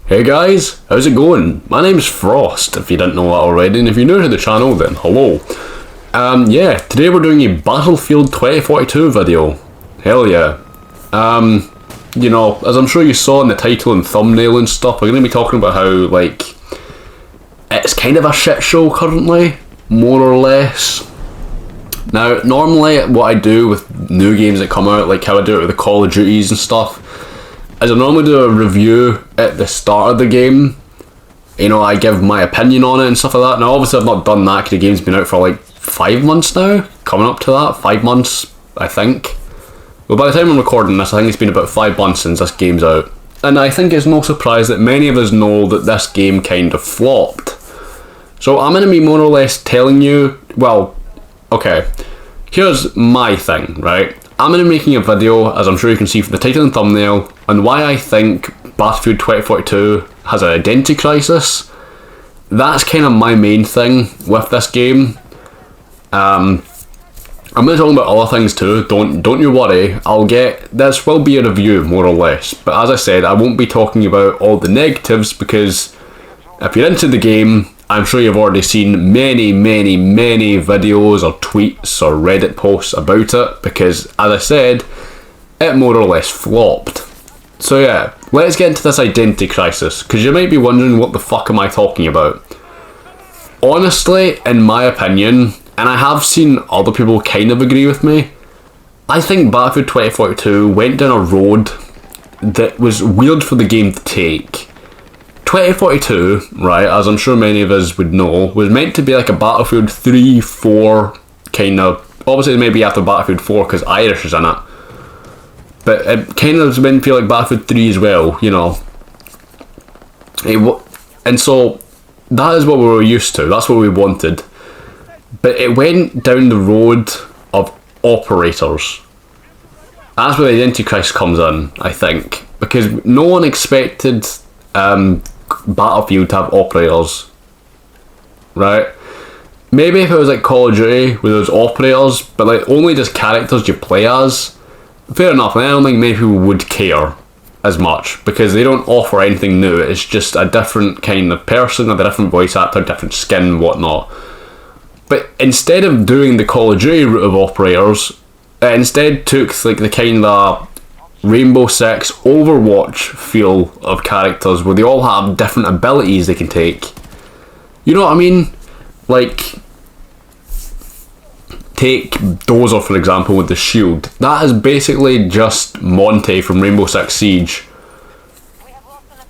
Hey guys, how's it going? My name's Frost, if you didn't know that already, and if you're new to the channel, then hello. Yeah, today we're doing a Battlefield 2042 video. Hell yeah. You know, as I'm sure you saw in the title and thumbnail and stuff, we're going to be talking about how, like, it's kind of a shit show currently, more or less. Now, normally what I do with new games that come out, like how I do it with the Call of Duties and stuff, is I normally do a review at the start of the game. You know, I give my opinion on it and stuff like that. Now, obviously I've not done that because the game's been out for like 5 months now. Coming up to that, 5 months, I think. Well, by the time I'm recording this, I think it's been about 5 months since this game's out. And I think it's no surprise that many of us know that this game kind of flopped. So I'm going to be more or less telling you, well, okay, here's my thing, right? I'm going to be making a video, as I'm sure you can see from the title and thumbnail, on why I think Battlefield 2042 has an identity crisis. That's kind of my main thing with this game. I'm going to talk about other things too, don't you worry. This will be a review more or less, but as I said, I won't be talking about all the negatives because if you're into the game, I'm sure you've already seen many videos or tweets or Reddit posts about it because, as I said, it more or less flopped. So yeah, let's get into this identity crisis, because you might be wondering what the fuck am I talking about. Honestly, in my opinion, and I have seen other people kind of agree with me, I think Battlefield 2042 went down a road that was weird for the game to take. 2042, right, as I'm sure many of us would know, was meant to be like a Battlefield 3, 4 kind of, obviously maybe after Battlefield 4 because Irish is in it, but it kind of was meant to feel like Battlefield 3 as well, you know. And so that is what we were used to, that's what we wanted. But it went down the road of operators. That's where the identity crisis comes in, I think, because no one expected Battlefield to have operators, right? Maybe if it was like Call of Duty with those operators, but like only just characters you play as, fair enough. And I don't think many people would care as much because they don't offer anything new. It's just a different kind of person, a different voice actor, different skin and whatnot. But instead of doing the Call of Duty route of operators, it instead took like the kind of Rainbow Six Overwatch feel of characters where they all have different abilities they can take. You know what I mean? Like, take Dozer for example with the shield. That is basically just Monte from Rainbow Six Siege.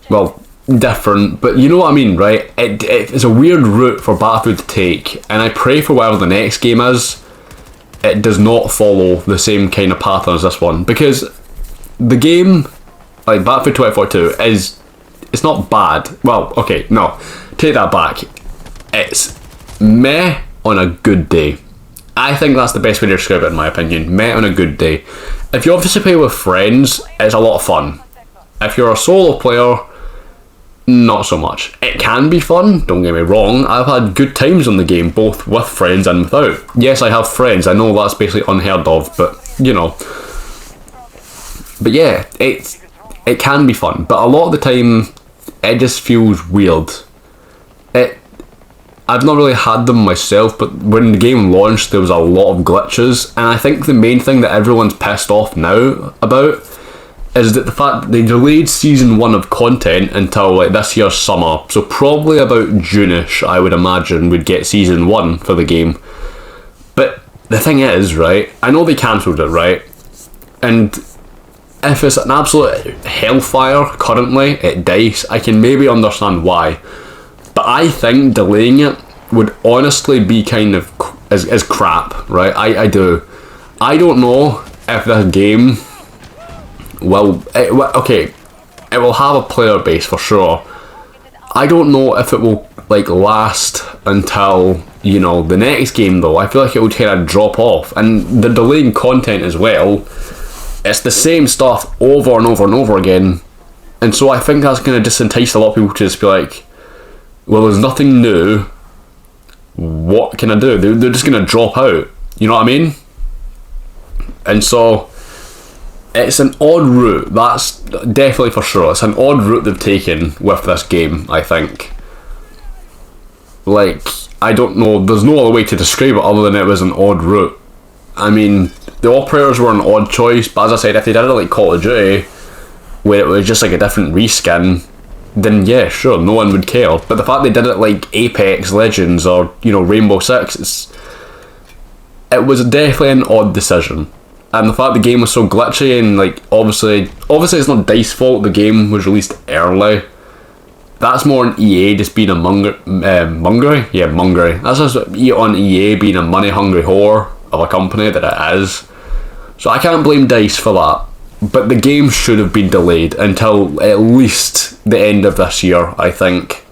Well, different, but you know what I mean, right? It's a weird route for Battlefield to take, and I pray for whatever the next game is, it does not follow the same kind of pattern as this one, because the game, like Battlefield 2042, it's not bad. Well, okay, no, take that back. It's meh on a good day. I think that's the best way to describe it in my opinion. Meh on a good day. If you obviously play with friends, it's a lot of fun. If you're a solo player, not so much. It can be fun, don't get me wrong. I've had good times on the game, both with friends and without. Yes, I have friends. I know that's basically unheard of, but you know. But yeah, it can be fun, but a lot of the time it just feels weird. I've not really had them myself, but when the game launched there was a lot of glitches, and I think the main thing that everyone's pissed off now about is that the fact that they delayed season 1 of content until like this year's summer, so probably about June-ish I would imagine would get season 1 for the game. But the thing is, right, I know they cancelled it, right, and if it's an absolute hellfire currently at DICE, I can maybe understand why. But I think delaying it would honestly be kind of is crap, right? I do. I don't know if this game will... okay, it will have a player base for sure. I don't know if it will like last until, you know, the next game though. I feel like it would kind of drop off. And the delaying content as well, it's the same stuff over and over and over again, and so I think that's going to disentice a lot of people to just be like, well, there's nothing new, what can I do? They're just going to drop out, you know what I mean? And so it's an odd route, that's definitely for sure. It's an odd route they've taken with this game, I think. Like, I don't know, there's no other way to describe it other than it was an odd route. I mean, the operators were an odd choice, but as I said, if they did it like Call of Duty, where it was just like a different reskin, then yeah, sure, no one would care. But the fact they did it like Apex Legends or, you know, Rainbow Six, it was definitely an odd decision. And the fact the game was so glitchy and like obviously it's not DICE's fault, the game was released early. That's more on EA just being a mongery? Yeah, mongery. That's just on EA being a money hungry whore of a company that it is. So I can't blame DICE for that. But the game should have been delayed until at least the end of this year, I think.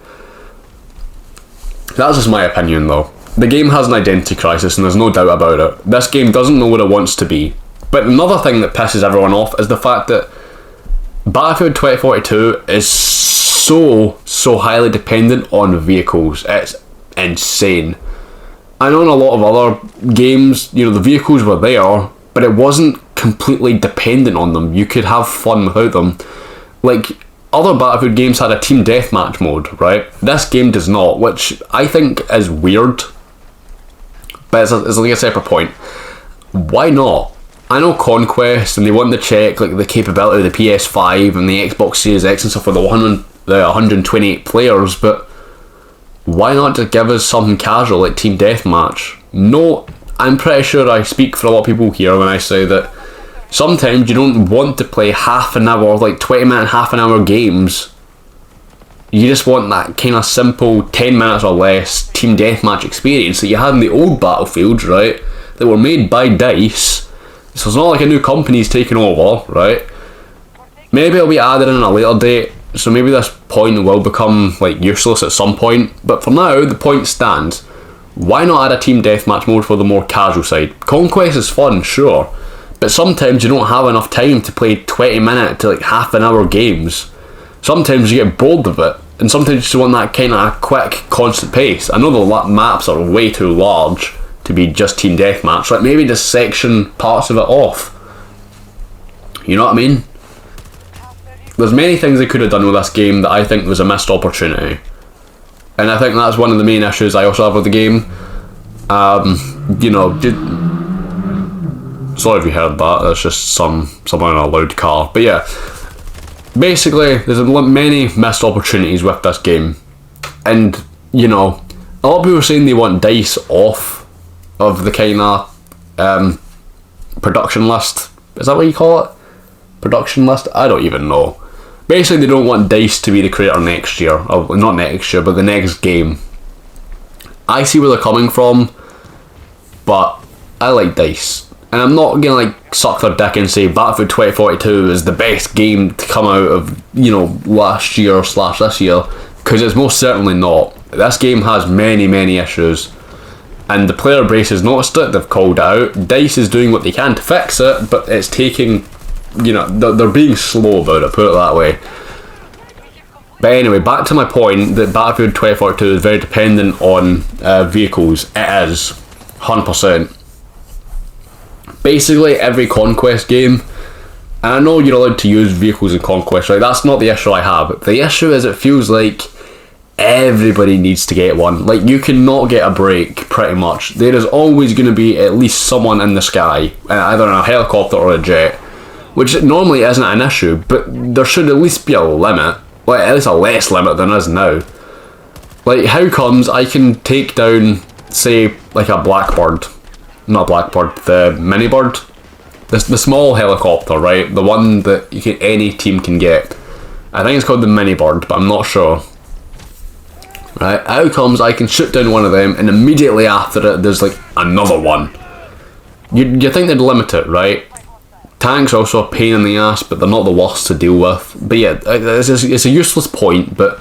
That's just my opinion though. The game has an identity crisis and there's no doubt about it. This game doesn't know what it wants to be. But another thing that pisses everyone off is the fact that Battlefield 2042 is so highly dependent on vehicles. It's insane. I know in a lot of other games, you know, the vehicles were there, but it wasn't completely dependent on them. You could have fun without them. Like, other Battlefield games had a team deathmatch mode, right? This game does not, which I think is weird. But it's like a separate point. Why not? I know Conquest, and they want to check like the capability of the PS5 and the Xbox Series X and stuff with the 128 players, but why not just give us something casual like Team Deathmatch? No, I'm pretty sure I speak for a lot of people here when I say that sometimes you don't want to play half an hour, like 20 minute, half an hour games. You just want that kind of simple 10 minutes or less Team Deathmatch experience that you had in the old Battlefields, right? That were made by DICE. So it's not like a new company's taking over, right? Maybe it'll be added in a later date, so maybe this point will become like useless at some point. But for now, the point stands. Why not add a team deathmatch mode for the more casual side? Conquest is fun, sure, but sometimes you don't have enough time to play 20 minute to like half an hour games. Sometimes you get bored of it, and sometimes you just want that kind of quick, constant pace. I know the maps are way too large to be just team deathmatch, like maybe just section parts of it off. You know what I mean? There's many things they could have done with this game that I think was a missed opportunity. And I think that's one of the main issues I also have with the game. You know, sorry if you heard that, that's just someone in a loud car. But yeah, basically, there's many missed opportunities with this game. And, you know, a lot of people are saying they want DICE off of the kind of production list. Is that what you call it? Production list? I don't even know. Basically, they don't want DICE to be the creator next year. Or not next year, but the next game. I see where they're coming from, but I like DICE. And I'm not gonna like suck their dick and say Battlefield 2042 is the best game to come out of, you know, last year / this year, because it's most certainly not. This game has many issues, and the player base has noticed it. They've called it out. DICE is doing what they can to fix it, but it's taking, you know, they're being slow about it, put it that way. But anyway, back to my point that Battlefield 2042 is very dependent on vehicles. It is 100%. Basically every Conquest game, and I know you're allowed to use vehicles in Conquest, right? That's not the issue I have. The issue is it feels like everybody needs to get one. Like, you cannot get a break, pretty much. There is always going to be at least someone in the sky, either in a helicopter or a jet, which normally isn't an issue, but there should at least be a limit. Like, at least a less limit than is now. Like, how comes I can take down, say, like a Blackbird, not Blackbird, the mini bird, the small helicopter, right? The one that any team can get. I think it's called the mini bird, but I'm not sure. Right? How comes I can shoot down one of them and immediately after it there's like another one? You think they'd limit it, right? Tanks are also a pain in the ass, but they're not the worst to deal with. But yeah, it's a useless point, but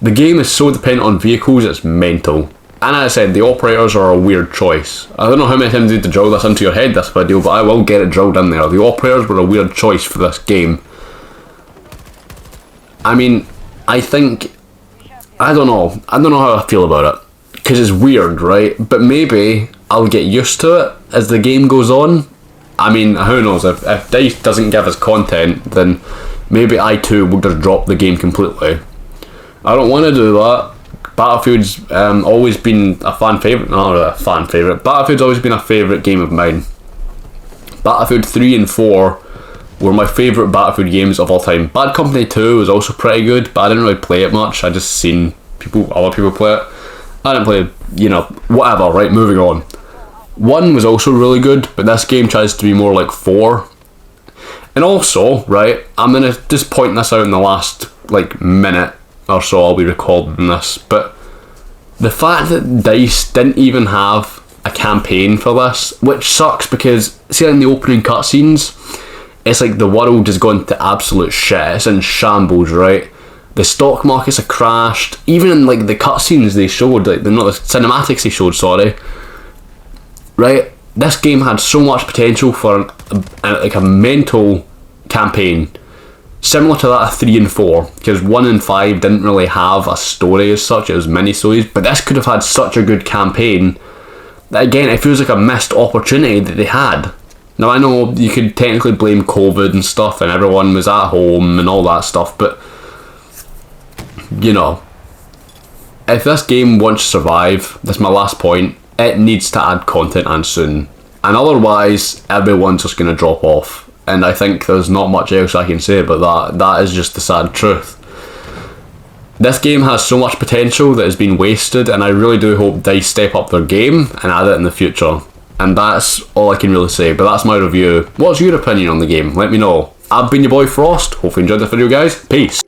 the game is so dependent on vehicles, it's mental. And as I said, the operators are a weird choice. I don't know how many times you need to drill this into your head, this video, but I will get it drilled in there. The operators were a weird choice for this game. I mean, I don't know how I feel about it. Because it's weird, right? But maybe I'll get used to it as the game goes on. I mean, who knows, if DICE doesn't give us content, then maybe I too will just drop the game completely. I don't want to do that. Battlefield's always been a fan favourite, not a fan favourite, Battlefield's always been a favourite game of mine. Battlefield 3 and 4 were my favourite Battlefield games of all time. Bad Company 2 was also pretty good, but I didn't really play it much. I just seen other people play it. I didn't play, whatever, right, moving on. 1 was also really good, but this game tries to be more like 4. And also, right, I'm going to just point this out in the last, minute or so I'll be recording this, but the fact that DICE didn't even have a campaign for this, which sucks because, see, in the opening cutscenes, it's like the world has gone to absolute shit, it's in shambles, right? The stock markets are crashed, even in the cutscenes they showed, not the cinematics they showed, sorry, right? This game had so much potential for a mental campaign, similar to that of 3 and 4, because 1 and 5 didn't really have a story as such, it was mini-stories, but this could have had such a good campaign that, again, it feels like a missed opportunity that they had. Now, I know you could technically blame COVID and stuff, and everyone was at home and all that stuff, but, if this game wants to survive, that's my last point, it needs to add content and soon. And otherwise, everyone's just going to drop off. And I think there's not much else I can say about that. That is just the sad truth. This game has so much potential that has been wasted, and I really do hope DICE step up their game and add it in the future. And that's all I can really say, but that's my review. What's your opinion on the game? Let me know. I've been your boy Frost. Hopefully you enjoyed this video, guys. Peace.